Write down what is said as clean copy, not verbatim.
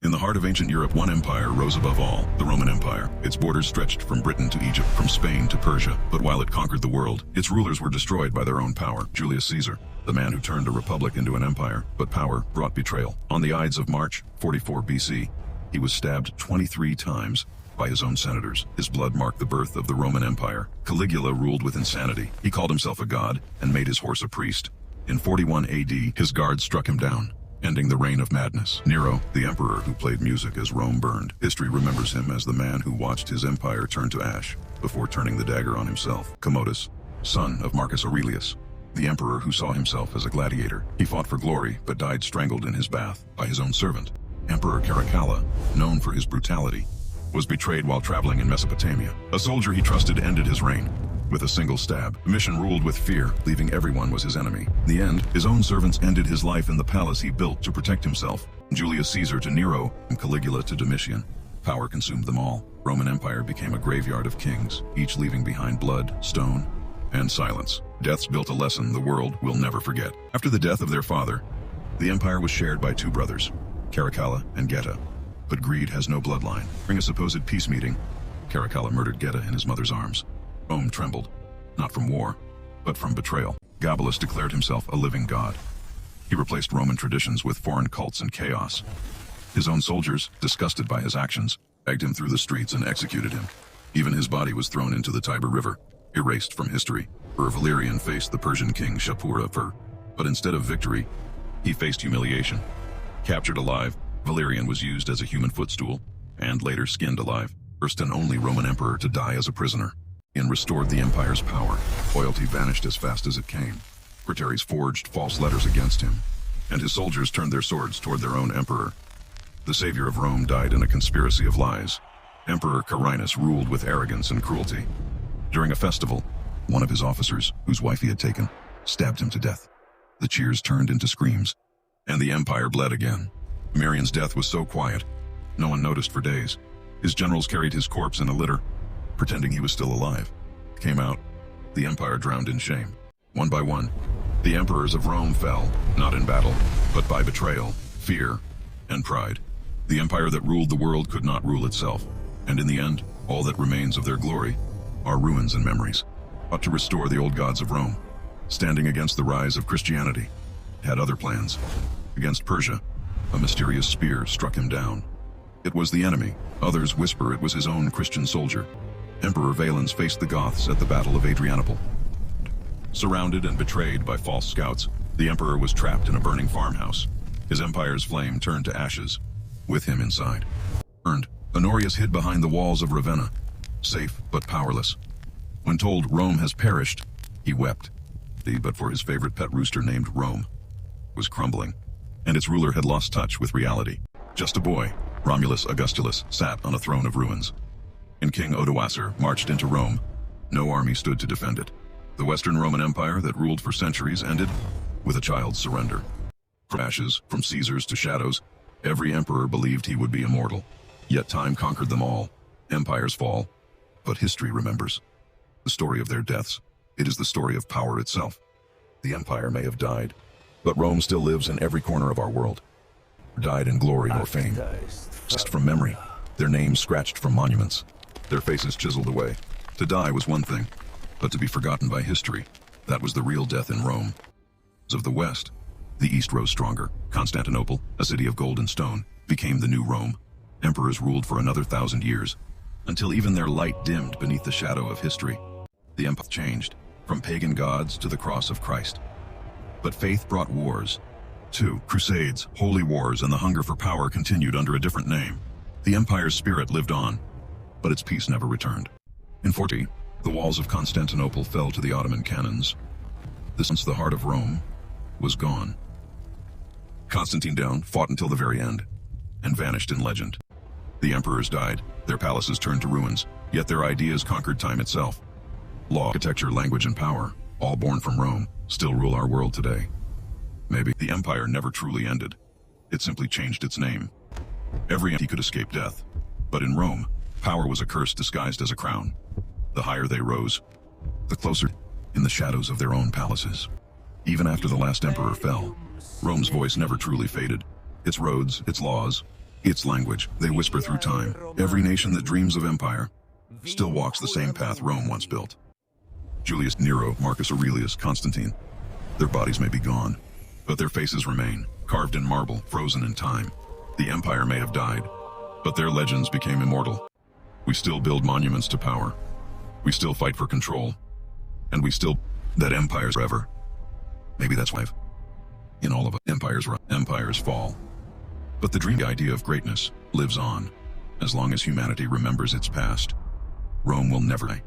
In the heart of ancient Europe, one empire rose above all, the Roman Empire. Its borders stretched from Britain to Egypt, from Spain to Persia. But while it conquered the world, its rulers were destroyed by their own power. Julius Caesar, the man who turned a republic into an empire, but power brought betrayal. On the Ides of March, 44 BC, he was stabbed 23 times by his own senators. His blood marked the birth of the Roman Empire. Caligula ruled with insanity. He called himself a god and made his horse a priest. In 41 AD, his guards struck him down, ending the reign of madness. Nero, the emperor who played music as Rome burned. History remembers him as the man who watched his empire turn to ash before turning the dagger on himself. Commodus, son of Marcus Aurelius, the emperor who saw himself as a gladiator. He fought for glory, but died strangled in his bath by his own servant. Emperor Caracalla, known for his brutality, was betrayed while traveling in Mesopotamia. A soldier he trusted ended his reign with a single stab. The mission ruled with fear, leaving everyone was his enemy. In the end, his own servants ended his life in the palace he built to protect himself. Julius Caesar to Nero, and Caligula to Domitian. Power consumed them all. Roman Empire became a graveyard of kings, each leaving behind blood, stone, and silence. Deaths built a lesson the world will never forget. After the death of their father, the empire was shared by two brothers, Caracalla and Geta. But greed has no bloodline. During a supposed peace meeting, Caracalla murdered Geta in his mother's arms. Rome trembled, not from war, but from betrayal. Gabbalus declared himself a living god. He replaced Roman traditions with foreign cults and chaos. His own soldiers, disgusted by his actions, dragged him through the streets and executed him. Even his body was thrown into the Tiber River, erased from history. Valerian faced the Persian king Shapur, but instead of victory, he faced humiliation. Captured alive, Valerian was used as a human footstool, and later skinned alive, first and only Roman emperor to die as a prisoner. And restored the empire's power. Loyalty vanished as fast as it came. Secretaries forged false letters against him, and his soldiers turned their swords toward their own emperor. The savior of Rome died in a conspiracy of lies. Emperor Carinus ruled with arrogance and cruelty. During a festival, one of his officers, whose wife he had taken, stabbed him to death. The cheers turned into screams, and the empire bled again. Marian's death was so quiet, no one noticed for days. His generals carried his corpse in a litter, pretending he was still alive. Came out, the empire drowned in shame. One by one, the emperors of Rome fell, not in battle, but by betrayal, fear, and pride. The empire that ruled the world could not rule itself, and in the end, all that remains of their glory are ruins and memories. But to restore the old gods of Rome, standing against the rise of Christianity, had other plans. Against Persia, a mysterious spear struck him down. It was the enemy. Others whisper it was his own Christian soldier. Emperor Valens faced the Goths at the Battle of Adrianople. Surrounded and betrayed by false scouts, the emperor was trapped in a burning farmhouse. His empire's flame turned to ashes, with him inside. Honorius hid behind the walls of Ravenna, safe but powerless. When told Rome has perished, he wept. But for his favorite pet rooster named Rome was crumbling, and its ruler had lost touch with reality. Just a boy, Romulus Augustulus sat on a throne of ruins. And King Odoacer marched into Rome. No army stood to defend it. The Western Roman Empire that ruled for centuries ended with a child's surrender. From ashes, from Caesars to shadows, every emperor believed he would be immortal. Yet time conquered them all. Empires fall, but history remembers. The story of their deaths, it is the story of power itself. The empire may have died, but Rome still lives in every corner of our world. Died in glory or fame, just from memory, their names scratched from monuments, their faces chiseled away. To die was one thing, but to be forgotten by history, that was the real death in Rome. Of the West, the East rose stronger. Constantinople, a city of gold and stone, became the new Rome. Emperors ruled for another 1,000 years, until even their light dimmed beneath the shadow of history. The empire changed, from pagan gods to the cross of Christ. But faith brought wars. Too, crusades, holy wars, and the hunger for power continued under a different name. The empire's spirit lived on, but its peace never returned. In 40, the walls of Constantinople fell to the Ottoman cannons. Once the heart of Rome was gone. Constantine fought until the very end, and vanished in legend. The emperors died, their palaces turned to ruins, yet their ideas conquered time itself. Law, architecture, language, and power, all born from Rome, still rule our world today. Maybe the empire never truly ended. It simply changed its name. Every entity could escape death. But in Rome, power was a curse disguised as a crown. The higher they rose, the closer in the shadows of their own palaces. Even after the last emperor fell, Rome's voice never truly faded. Its roads, its laws, Its language, they whisper through time. Every nation that dreams of empire still walks the same path Rome once built. Julius, Nero, Marcus Aurelius, Constantine. Their bodies may be gone, but their faces remain, carved in marble, frozen in time. The empire may have died, but their legends became immortal. We still build monuments to power. We still fight for control. And we still that empires forever. Maybe that's why in all of us, empires fall. But the dream idea of greatness lives on. As long as humanity remembers its past, Rome will never die.